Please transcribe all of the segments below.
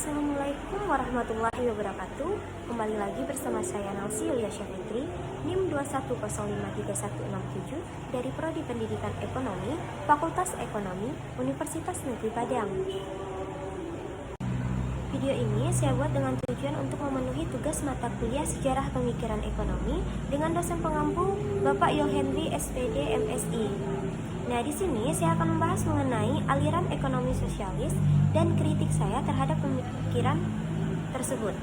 Assalamualaikum warahmatullahi wabarakatuh. Kembali lagi bersama saya Nalsi Yulia Syafitri, NIM 210531667 dari Prodi Pendidikan Ekonomi, Fakultas Ekonomi, Universitas Negeri Padang. Video ini saya buat dengan tujuan untuk memenuhi tugas mata kuliah Sejarah Pemikiran Ekonomi dengan dosen pengampu Bapak Yohendri SPD MSI. Nah, di sini saya akan membahas mengenai aliran ekonomi sosialis dan kritik saya terhadap pemikiran tersebut.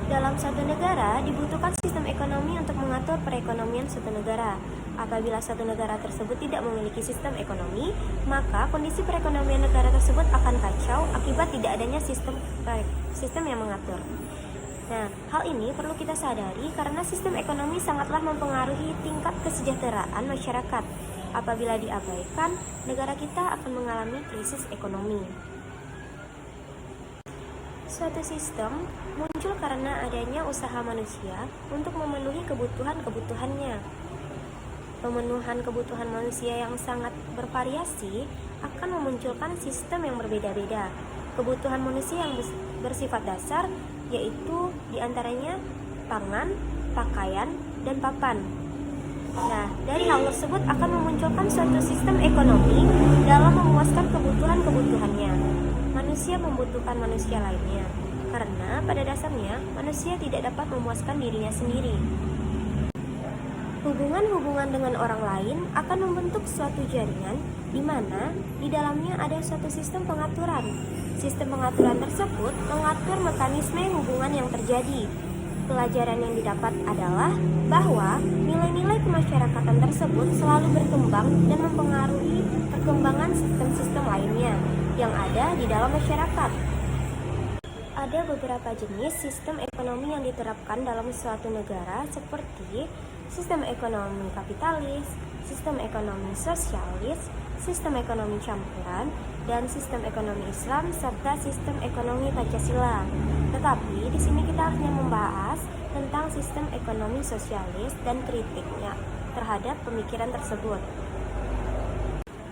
Dalam suatu negara dibutuhkan sistem ekonomi untuk mengatur perekonomian suatu negara. Apabila suatu negara tersebut tidak memiliki sistem ekonomi, maka kondisi perekonomian negara tersebut akan kacau akibat tidak adanya sistem yang mengatur. Nah, hal ini perlu kita sadari karena sistem ekonomi sangatlah mempengaruhi tingkat kesejahteraan masyarakat. Apabila diabaikan, negara kita akan mengalami krisis ekonomi. Suatu sistem muncul karena adanya usaha manusia untuk memenuhi kebutuhan-kebutuhannya. Pemenuhan kebutuhan manusia yang sangat bervariasi akan memunculkan sistem yang berbeda-beda. Kebutuhan manusia yang bersifat dasar yaitu diantaranya pangan, pakaian, dan papan. Nah, dari hal tersebut akan memunculkan suatu sistem ekonomi dalam memuaskan kebutuhan-kebutuhannya. Manusia membutuhkan manusia lainnya, karena pada dasarnya manusia tidak dapat memuaskan dirinya sendiri. Hubungan-hubungan dengan orang lain akan membentuk suatu jaringan di mana di dalamnya ada suatu sistem pengaturan. Sistem pengaturan tersebut mengatur mekanisme hubungan yang terjadi. Pelajaran yang didapat adalah bahwa nilai-nilai kemasyarakatan tersebut selalu berkembang dan mempengaruhi perkembangan sistem-sistem lainnya yang ada di dalam masyarakat. Ada beberapa jenis sistem ekonomi yang diterapkan dalam suatu negara seperti sistem ekonomi kapitalis, sistem ekonomi sosialis, sistem ekonomi campuran, dan sistem ekonomi Islam serta sistem ekonomi Pancasila. Tetapi di sini kita hanya membahas tentang sistem ekonomi sosialis dan kritiknya terhadap pemikiran tersebut.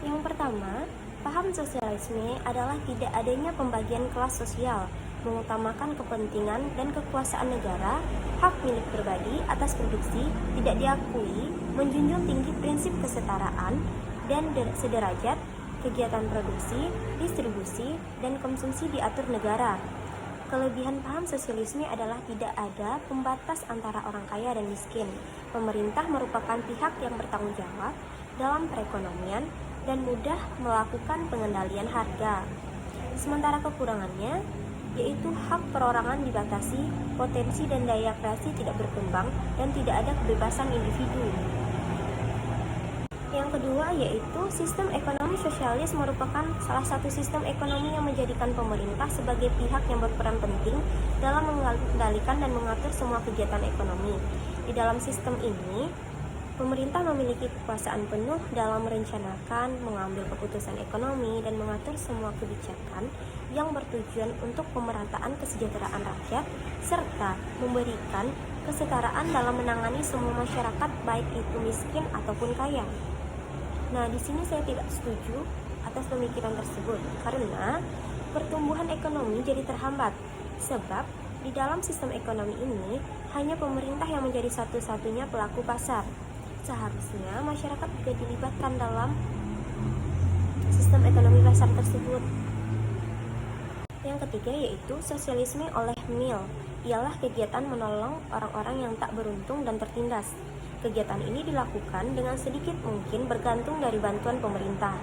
Yang pertama, paham sosialisme adalah tidak adanya pembagian kelas sosial, mengutamakan kepentingan dan kekuasaan negara, hak milik pribadi atas produksi tidak diakui, menjunjung tinggi prinsip kesetaraan dan sederajat, kegiatan produksi, distribusi, dan konsumsi diatur negara. Kelebihan paham sosialisme adalah tidak ada pembatas antara orang kaya dan miskin. Pemerintah merupakan pihak yang bertanggung jawab dalam perekonomian dan mudah melakukan pengendalian harga. Sementara kekurangannya yaitu hak perorangan dibatasi, potensi dan daya kreasi tidak berkembang, dan tidak ada kebebasan individu. Yang kedua yaitu sistem ekonomi sosialis merupakan salah satu sistem ekonomi yang menjadikan pemerintah sebagai pihak yang berperan penting dalam mengendalikan dan mengatur semua kegiatan ekonomi. Di dalam sistem ini, pemerintah memiliki kekuasaan penuh dalam merencanakan, mengambil keputusan ekonomi, dan mengatur semua kebijakan yang bertujuan untuk pemerataan kesejahteraan rakyat, serta memberikan kesetaraan dalam menangani semua masyarakat, baik itu miskin ataupun kaya. Nah, di sini saya tidak setuju atas pemikiran tersebut karena pertumbuhan ekonomi jadi terhambat. Sebab di dalam sistem ekonomi ini hanya pemerintah yang menjadi satu-satunya pelaku pasar. Seharusnya masyarakat juga dilibatkan dalam sistem ekonomi pasar tersebut. Yang ketiga yaitu sosialisme oleh Mill, ialah kegiatan menolong orang-orang yang tak beruntung dan tertindas. Kegiatan ini dilakukan dengan sedikit mungkin bergantung dari bantuan pemerintah.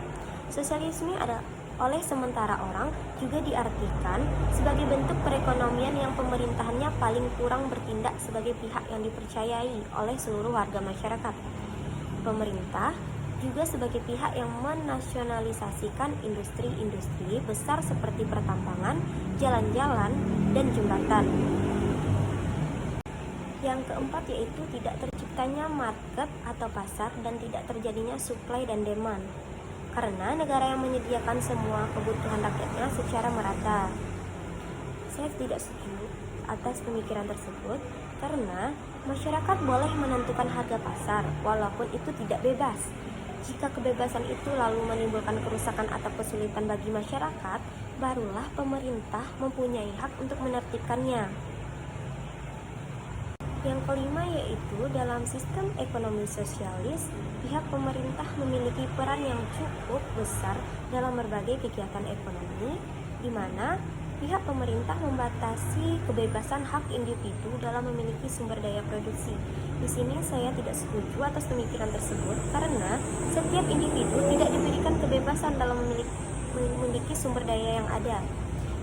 Sosialisme oleh sementara orang juga diartikan sebagai bentuk perekonomian yang pemerintahannya paling kurang bertindak sebagai pihak yang dipercayai oleh seluruh warga masyarakat. Pemerintah juga sebagai pihak yang menasionalisasikan industri-industri besar seperti pertambangan, jalan-jalan, dan jembatan. Yang keempat yaitu tidak terciptanya market atau pasar dan tidak terjadinya supply dan demand. Karena negara yang menyediakan semua kebutuhan rakyatnya secara merata. Saya tidak setuju atas pemikiran tersebut karena masyarakat boleh menentukan harga pasar walaupun itu tidak bebas. Jika kebebasan itu lalu menimbulkan kerusakan atau kesulitan bagi masyarakat, barulah pemerintah mempunyai hak untuk menertibkannya. Yang kelima yaitu dalam sistem ekonomi sosialis, pihak pemerintah memiliki peran yang cukup besar dalam berbagai kegiatan ekonomi, di mana pihak pemerintah membatasi kebebasan hak individu dalam memiliki sumber daya produksi. Di sini saya tidak setuju atas pemikiran tersebut karena setiap individu tidak diberikan kebebasan dalam memiliki sumber daya yang ada.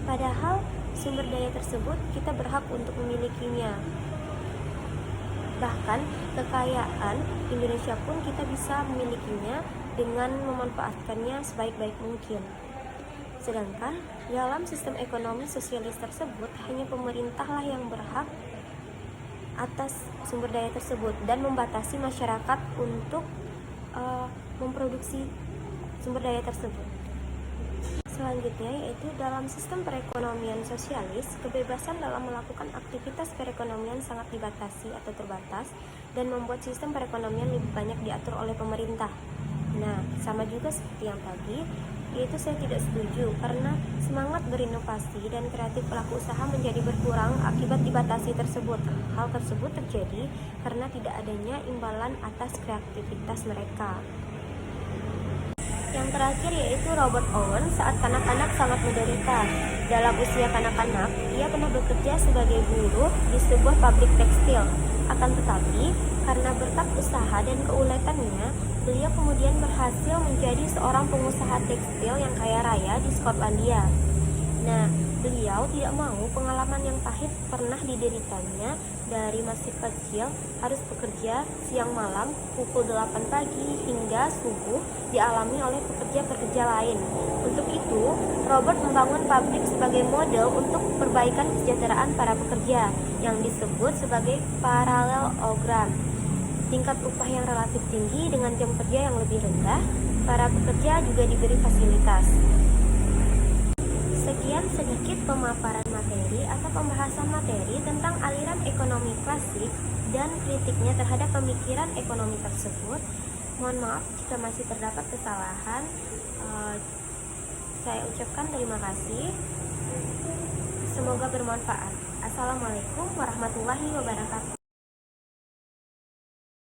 Padahal sumber daya tersebut kita berhak untuk memilikinya. Bahkan kekayaan Indonesia pun kita bisa memilikinya dengan memanfaatkannya sebaik-baik mungkin. Sedangkan dalam sistem ekonomi sosialis tersebut hanya pemerintahlah yang berhak atas sumber daya tersebut dan membatasi masyarakat untuk memproduksi sumber daya tersebut. Selanjutnya yaitu dalam sistem perekonomian sosialis, kebebasan dalam melakukan aktivitas perekonomian sangat dibatasi atau terbatas dan membuat sistem perekonomian lebih banyak diatur oleh pemerintah. Nah, sama juga seperti yang tadi, yaitu saya tidak setuju karena semangat berinovasi dan kreatif pelaku usaha menjadi berkurang akibat dibatasi tersebut. Hal tersebut terjadi karena tidak adanya imbalan atas kreativitas mereka. Yang terakhir yaitu Robert Owen saat kanak-kanak sangat menderita. Dalam usia kanak-kanak, ia pernah bekerja sebagai buruh di sebuah pabrik tekstil. Akan tetapi, karena berkat usaha dan keuletannya, beliau kemudian berhasil menjadi seorang pengusaha tekstil yang kaya raya di Skotlandia. Nah, beliau tidak mau pengalaman yang pahit pernah dideritanya dari masih kecil harus bekerja siang malam pukul 8 pagi hingga subuh dialami oleh pekerja-pekerja lain. Untuk itu, Robert membangun pabrik sebagai model untuk perbaikan kesejahteraan para pekerja yang disebut sebagai parallelogram. Tingkat upah yang relatif tinggi dengan jam kerja yang lebih rendah, para pekerja juga diberi fasilitas. Sekian sedikit pemaparan materi atau pembahasan materi tentang aliran ekonomi klasik dan kritiknya terhadap pemikiran ekonomi tersebut. Mohon maaf jika masih terdapat kesalahan. Saya ucapkan terima kasih. Semoga bermanfaat. Assalamualaikum warahmatullahi wabarakatuh.